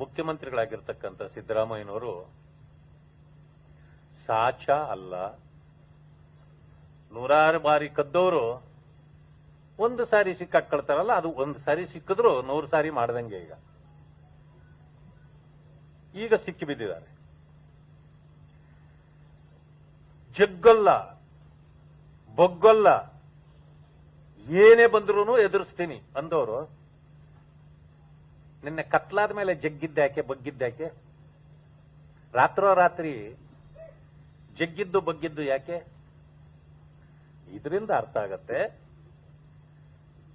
ಮುಖ್ಯಮಂತ್ರಿಗಳಾಗಿರ್ತಕ್ಕಂಥ ಸಿದ್ದರಾಮಯ್ಯನವರು ಸಾಚ ಅಲ್ಲ. ನೂರಾರು ಬಾರಿ ಕದ್ದವರು ಒಂದು ಸಾರಿ ಸಿಕ್ಕಾಕೊಳ್ತಾರಲ್ಲ, ಅದು ಒಂದು ಸಾರಿ ಸಿಕ್ಕಿದ್ರು 100 ಸಾರಿ ಮಾಡ್ದಂಗೆ. ಈಗ ಸಿಕ್ಕಿ ಬಿದ್ದಿದ್ದಾರೆ. ಜಗ್ಗಲ್ಲ, ಬೊಗ್ಗಲ್ಲ, ಏನೇ ಬಂದ್ರೂ ಎದುರಿಸ್ತೀನಿ ಅಂದವರು ನಿನ್ನೆ ಕತ್ಲಾದ ಮೇಲೆ ಜಗ್ಗಿದ್ದಾಕೆ ಬಗ್ಗಿದ್ದಾಕೆ? ರಾತ್ರೋರಾತ್ರಿ ಜಗ್ಗಿದ್ದು ಬಗ್ಗಿದ್ದು ಯಾಕೆ? ಇದರಿಂದ ಅರ್ಥ ಆಗತ್ತೆ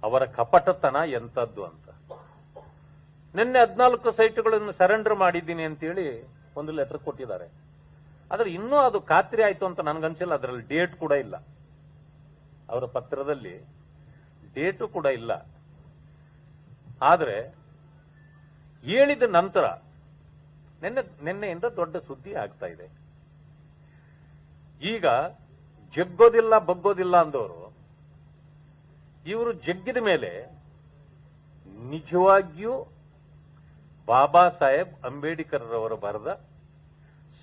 ಅವರ ಕಪಟತನ ಎಂತದ್ದು ಅಂತ. ನಿನ್ನೆ 14 ಸೈಟ್ಗಳನ್ನು ಸರೆಂಡರ್ ಮಾಡಿದ್ದೀನಿ ಅಂತೇಳಿ ಒಂದು ಲೆಟರ್ ಕೊಟ್ಟಿದ್ದಾರೆ. ಆದ್ರೆ ಇನ್ನೂ ಅದು ಖಾತ್ರಿ ಆಯ್ತು ಅಂತ ನನ್ಗನ್ಸಿಲ್ಲ. ಅದರಲ್ಲಿ ಡೇಟ್ ಕೂಡ ಇಲ್ಲ, ಅವರ ಪತ್ರದಲ್ಲಿ ಡೇಟು ಕೂಡ ಇಲ್ಲ. ಆದ್ರೆ ಹೇಳಿದ ನಂತರ ನಿನ್ನೆಯಿಂದ ದೊಡ್ಡ ಸುದ್ದಿ ಆಗ್ತಾ ಇದೆ. ಈಗ ಜಗ್ಗೋದಿಲ್ಲ ಬಗ್ಗೋದಿಲ್ಲ ಅಂದವರು ಇವರು ಜಗ್ಗಿದ ಮೇಲೆ ನಿಜವಾಗಿಯೂ ಬಾಬಾ ಸಾಹೇಬ್ ಅಂಬೇಡ್ಕರ್ ರವರು ಬರೆದ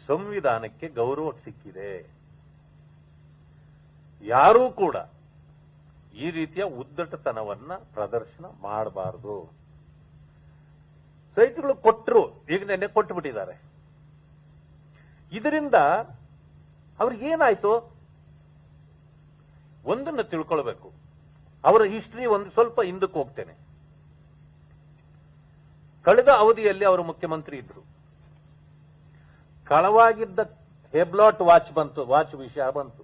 ಸಂವಿಧಾನಕ್ಕೆ ಗೌರವ ಸಿಕ್ಕಿದೆ. ಯಾರೂ ಕೂಡ ಈ ರೀತಿಯ ಉದ್ದಟತನವನ್ನ ಪ್ರದರ್ಶನ ಮಾಡಬಾರದು. ಸೈಟ್ಗಳು ಕೊಟ್ಟರು, ಈಗ ನೆನ್ನೆ ಕೊಟ್ಟು ಬಿಟ್ಟಿದ್ದಾರೆ. ಇದರಿಂದ ಅವ್ರಿಗೇನಾಯ್ತು ಒಂದನ್ನು ತಿಳ್ಕೊಳ್ಬೇಕು. ಅವರ ಹಿಸ್ಟ್ರಿ ಒಂದು ಸ್ವಲ್ಪ ಹಿಂದಕ್ಕೆ ಹೋಗ್ತೇನೆ. ಕಳೆದ ಅವಧಿಯಲ್ಲಿ ಅವರು ಮುಖ್ಯಮಂತ್ರಿ ಇದ್ರು. ಕಳವಾಗಿದ್ದ ಹೆಬ್ಲಾಟ್ ವಾಚ್ ಬಂತು, ವಾಚ್ ವಿಷಯ ಬಂತು.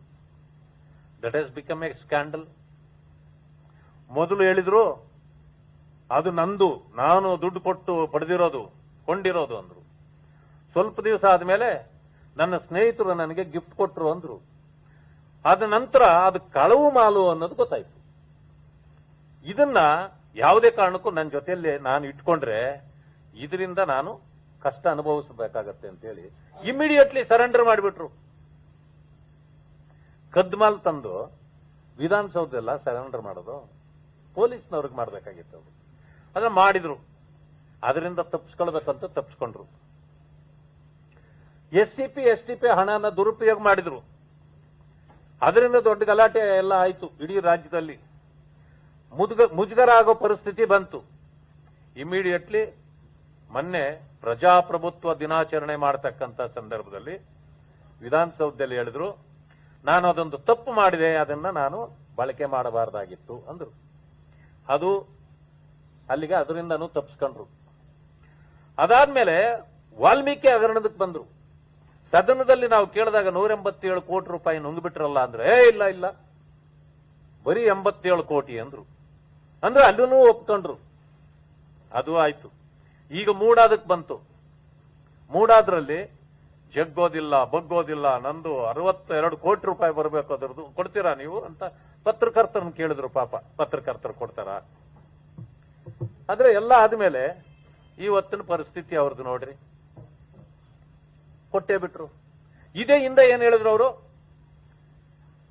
That has become A scandal. ಮೊದಲು ಹೇಳಿದ್ರು ಅದು ನಂದು, ನಾನು ದುಡ್ಡು ಕೊಟ್ಟು ಕೊಂಡಿರೋದು ಅಂದ್ರು. ಸ್ವಲ್ಪ ದಿವಸ ಆದ್ಮೇಲೆ ನನ್ನ ಸ್ನೇಹಿತರು ನನಗೆ ಗಿಫ್ಟ್ ಕೊಟ್ಟರು ಅಂದ್ರು. ಅದ ನಂತರ ಅದು ಕಳವು ಮಾಲು ಅನ್ನೋದು ಗೊತ್ತಾಯ್ತು. ಇದನ್ನ ಯಾವುದೇ ಕಾರಣಕ್ಕೂ ನನ್ನ ಜೊತೆಯಲ್ಲಿ ನಾನು ಇಟ್ಕೊಂಡ್ರೆ ಇದರಿಂದ ನಾನು ಕಷ್ಟ ಅನುಭವಿಸಬೇಕಾಗತ್ತೆ ಅಂತ ಹೇಳಿ ಇಮಿಡಿಯೇಟ್ಲಿ ಸರೆಂಡರ್ ಮಾಡಿಬಿಟ್ರು. ಕದ್ಮಾಲ್ ತಂದು ವಿಧಾನಸೌಧೆಲ್ಲ ಸರೆಂಡರ್ ಮಾಡೋದು ಪೊಲೀಸ್ನವ್ರಿಗೆ ಮಾಡಬೇಕಾಗಿತ್ತು. ಅವರು ಅದನ್ನ ಮಾಡಿದ್ರು. ಅದರಿಂದ ತಪ್ಪಿಸ್ಕೊಳ್ಬೇಕಂತ ತಪ್ಪಿಸ್ಕೊಂಡ್ರು. SCP STP ಹಣನ ದುರುಪಯೋಗ ಮಾಡಿದ್ರು. ಅದರಿಂದ ದೊಡ್ಡ ಗಲಾಟೆ ಎಲ್ಲ ಆಯ್ತು ಇಡೀ ರಾಜ್ಯದಲ್ಲಿ. ಮುಜುಗರ ಆಗೋ ಪರಿಸ್ಥಿತಿ ಬಂತು. ಇಮಿಡಿಯೇಟ್ಲಿ ಮೊನ್ನೆ ಪ್ರಜಾಪ್ರಭುತ್ವ ದಿನಾಚರಣೆ ಮಾಡತಕ್ಕಂತ ಸಂದರ್ಭದಲ್ಲಿ ವಿಧಾನಸೌಧದಲ್ಲಿ ಹೇಳಿದ್ರು, ನಾನು ಅದೊಂದು ತಪ್ಪು ಮಾಡಿದೆ, ಅದನ್ನ ನಾನು ಬಳಕೆ ಮಾಡಬಾರದಾಗಿತ್ತು ಅಂದ್ರು. ಅದು ಅಲ್ಲಿಗೆ ಅದರಿಂದನೂ ತಪ್ಪಿಸ್ಕೊಂಡ್ರು. ಅದಾದ್ಮೇಲೆ ವಾಲ್ಮೀಕಿ ಹಗರಣದಕ್ಕೆ ಬಂದ್ರು. ಸದನದಲ್ಲಿ ನಾವು ಕೇಳಿದಾಗ 187 ಕೋಟಿ ರೂಪಾಯಿ ನುಂಗ್ಬಿಟ್ರಲ್ಲ ಅಂದ್ರೆ, ಇಲ್ಲ ಇಲ್ಲ ಬರೀ 87 ಕೋಟಿ ಅಂದ್ರು. ಅಂದ್ರೆ ಅಲ್ಲೂ ಒಪ್ಕೊಂಡ್ರು. ಅದು ಆಯ್ತು. ಈಗ ಮೂಡಾದಕ್ಕೆ ಬಂತು. ಮೂಡಾದ್ರಲ್ಲಿ ಜಗ್ಗೋದಿಲ್ಲ ಬಗ್ಗೋದಿಲ್ಲ, ನಂದು 62 ಕೋಟಿ ರೂಪಾಯಿ ಬರಬೇಕು, ಅದರದ್ದು ಕೊಡ್ತೀರಾ ನೀವು ಅಂತ ಪತ್ರಕರ್ತರನ್ನು ಕೇಳಿದ್ರು. ಪಾಪ ಪತ್ರಕರ್ತರು ಕೊಡ್ತಾರ? ಆದ್ರೆ ಎಲ್ಲ ಆದ್ಮೇಲೆ ಇವತ್ತಿನ ಪರಿಸ್ಥಿತಿ ಅವ್ರದ್ದು ನೋಡ್ರಿ, ಕೊಟ್ಟೇ ಬಿಟ್ರು. ಇದೇ ಹಿಂದೆ ಏನ್ ಹೇಳಿದ್ರು ಅವರು,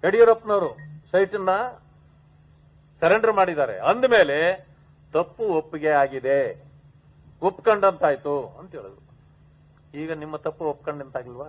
ಯಡಿಯೂರಪ್ಪನವರು ಸೈಟನ್ನ ಸರೆಂಡರ್ ಮಾಡಿದ್ದಾರೆ ಅಂದಮೇಲೆ ತಪ್ಪು ಒಪ್ಪಿಗೆ ಆಗಿದೆ, ಒಪ್ಕೊಂಡಂತಾಯ್ತು ಅಂತ ಹೇಳಿದ್ರು. ಈಗ ನಿಮ್ಮ ತಪ್ಪು ಒಪ್ಕೊಂಡಂತಾಗಿಲ್ವಾ?